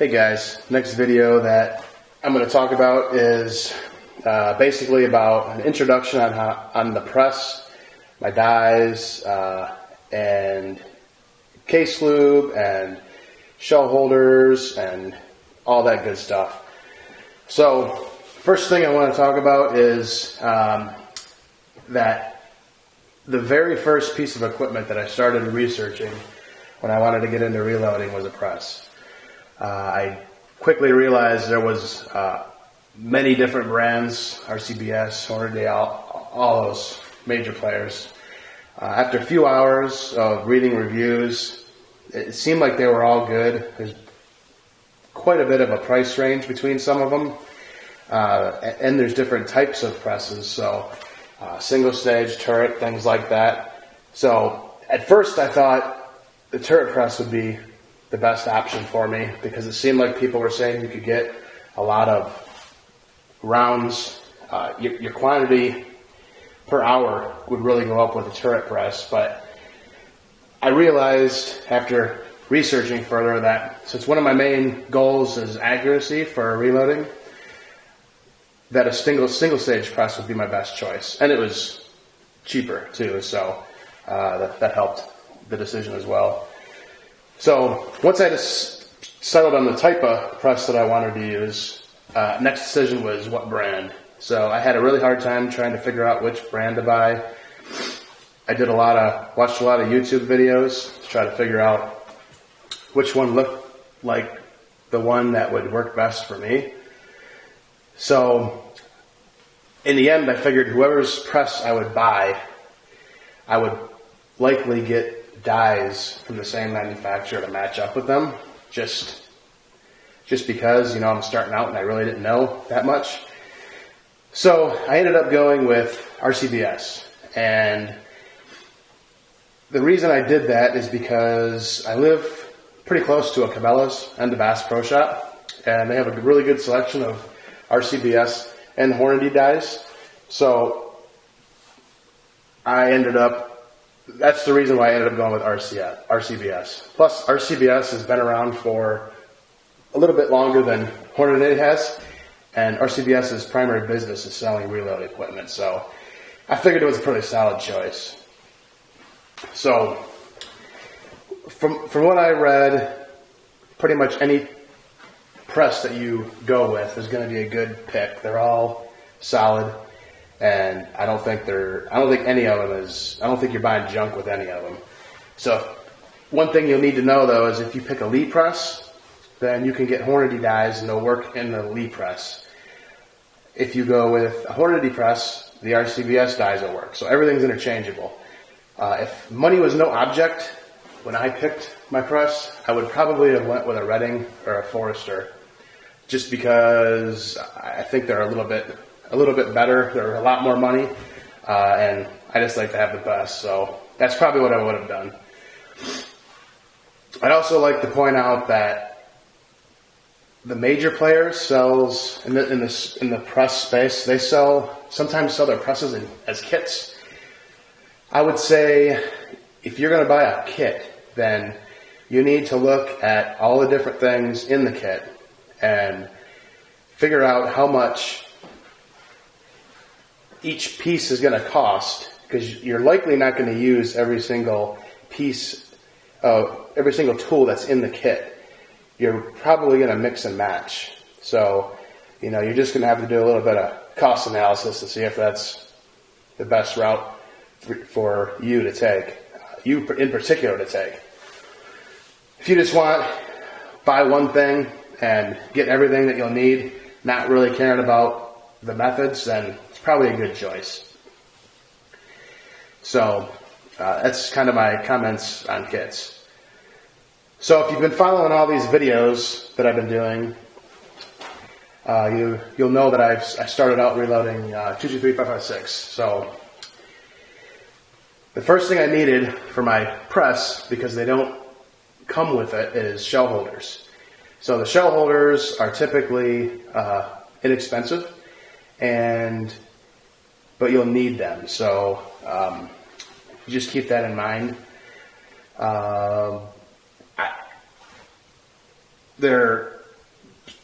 Hey guys, next video that I'm going to talk about is basically about an introduction on the press, my dies, and case lube and shell holders and all that good stuff. So first thing I want to talk about is that the very first piece of equipment that I started researching when I wanted to get into reloading was a press. I quickly realized there was many different brands, RCBS, Hornady, all those major players. After a few hours of reading reviews, it seemed like they were all good. There's quite a bit of a price range between some of them, and there's different types of presses, so single stage, turret, things like that. So at first I thought the turret press would be the best option for me because it seemed like people were saying you could get a lot of rounds. Your quantity per hour would really go up with a turret press, but I realized after researching further that since one of my main goals is accuracy for reloading, that a single stage press would be my best choice, and it was cheaper too, so that helped the decision as well. So once I just settled on the type of press that I wanted to use, next decision was what brand. So I had a really hard time trying to figure out which brand to buy. I watched a lot of YouTube videos to try to figure out which one looked like the one that would work best for me. So in the end, I figured whoever's press I would buy, I would likely get dies from the same manufacturer to match up with them, just because, I'm starting out and I really didn't know that much. So I ended up going with RCBS, and the reason I did that is because I live pretty close to a Cabela's and a Bass Pro Shop, and they have a really good selection of RCBS and Hornady dies. So that's the reason why I ended up going with RCBS. Plus, RCBS has been around for a little bit longer than Hornady has, and RCBS's primary business is selling reload equipment, so I figured it was a pretty solid choice. So, from what I read, pretty much any press that you go with is going to be a good pick. They're all solid. And I don't think any of them I don't think you're buying junk with any of them. So one thing you'll need to know though is if you pick a Lee press, then you can get Hornady dies and they'll work in the Lee press. If you go with a Hornady press, the RCBS dies will work. So everything's interchangeable. If money was no object, when I picked my press, I would probably have went with a Redding or a Forester, just because I think they're a little bit better. They're a lot more money, and I just like to have the best. So that's probably what I would have done. I'd also like to point out that the major players sells in the press space. They sometimes sell their presses as kits. I would say if you're going to buy a kit, then you need to look at all the different things in the kit and figure out how much each piece is going to cost, because you're likely not going to use every single tool that's in the kit. You're probably going to mix and match. So, you're just going to have to do a little bit of cost analysis to see if that's the best route for you to take, you in particular to take. If you just buy one thing and get everything that you'll need, not really caring about the methods, then it's probably a good choice. So that's kind of my comments on kits. So if you've been following all these videos that I've been doing, you'll know that I started out reloading 223-556. So the first thing I needed for my press, because they don't come with it, is shell holders. So the shell holders are typically inexpensive, but you'll need them. So you just keep that in mind. They're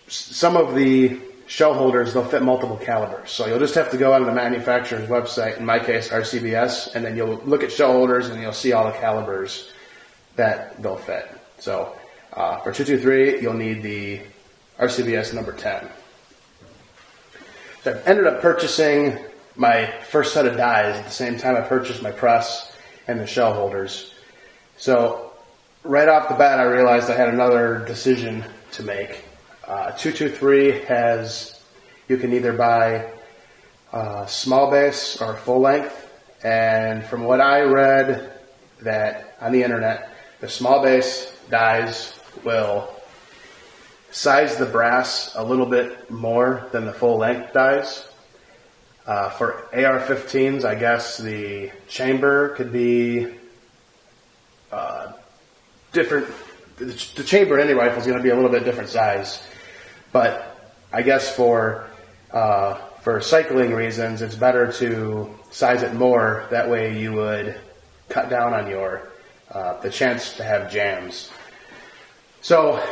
some of the shell holders, they'll fit multiple calibers. So you'll just have to go on the manufacturer's website, in my case, RCBS, and then you'll look at shell holders and you'll see all the calibers that they'll fit. So for 223, you'll need the RCBS number 10. So I ended up purchasing my first set of dies at the same time I purchased my press and the shell holders. So right off the bat, I realized I had another decision to make. 223 has, you can either buy small base or full length, and from what I read that on the internet, the small base dies will size the brass a little bit more than the full length dies. For AR-15s, I guess the chamber could be different. The chamber in any rifle is going to be a little bit different size, but I guess for cycling reasons, it's better to size it more. That way, you would cut down on your the chance to have jams. So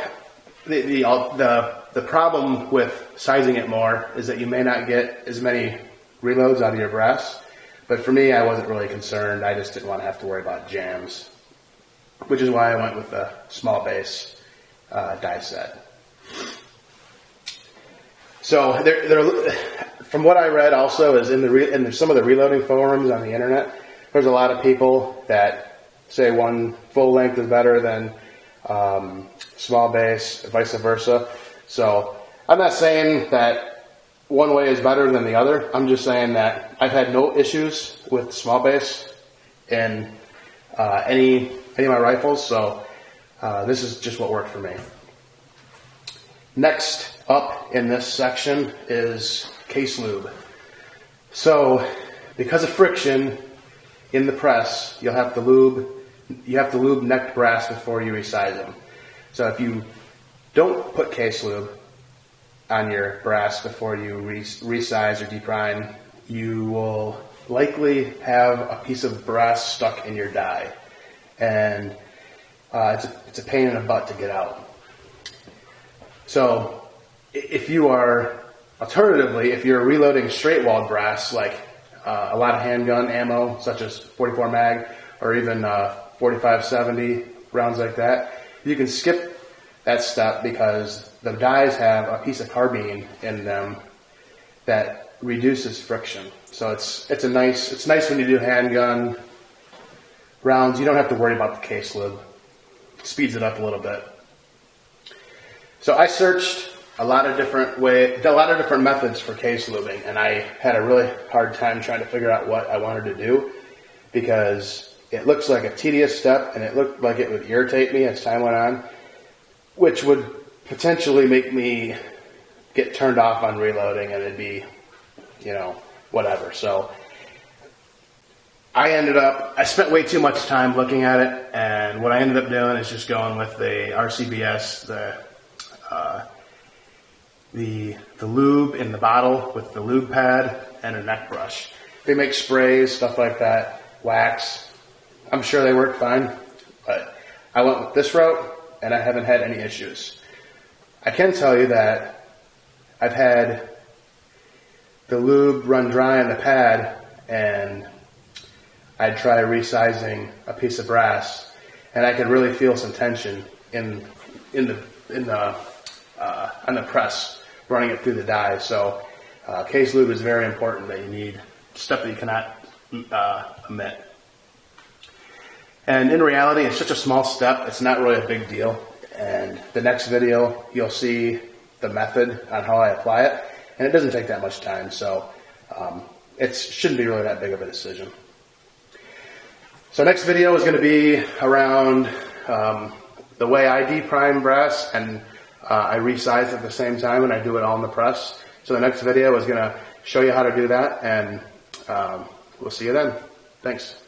the problem with sizing it more is that you may not get as many reloads out of your brass. But for me, I wasn't really concerned. I just didn't want to have to worry about jams, which is why I went with the small base die set. So from what I read also is in some of the reloading forums on the internet, there's a lot of people that say one full length is better than small base, vice versa. So I'm not saying that one way is better than the other. I'm just saying that I've had no issues with small base in any of my rifles, so this is just what worked for me. Next up in this section is case lube. So because of friction in the press, you have to lube necked brass before you resize them. So if you don't put case lube on your brass before you resize or deprime, you will likely have a piece of brass stuck in your die, and it's a pain in the butt to get out. So if you're reloading straight walled brass, like a lot of handgun ammo, such as 44 mag or even 45-70 rounds like that, you can skip that step because the dies have a piece of carbine in them that reduces friction. So it's nice when you do handgun rounds. You don't have to worry about the case lube. It speeds it up a little bit. So I searched a lot of different methods for case lubing, and I had a really hard time trying to figure out what I wanted to do because it looks like a tedious step, and it looked like it would irritate me as time went on, which would potentially make me get turned off on reloading, and it'd be, whatever. So I spent way too much time looking at it, and what I ended up doing is just going with the RCBS, the lube in the bottle with the lube pad and a neck brush. They make sprays, stuff like that, wax. I'm sure they work fine, but I went with this route, and I haven't had any issues. I can tell you that I've had the lube run dry on the pad, and I'd try resizing a piece of brass, and I could really feel some tension on the press running it through the die. So case lube is very important. That you need a step that you cannot omit. And in reality, it's such a small step, it's not really a big deal. And the next video, you'll see the method on how I apply it. And it doesn't take that much time, so it shouldn't be really that big of a decision. So next video is going to be around the way I deprime brass, and I resize at the same time, and I do it all in the press. So the next video is going to show you how to do that, and we'll see you then. Thanks.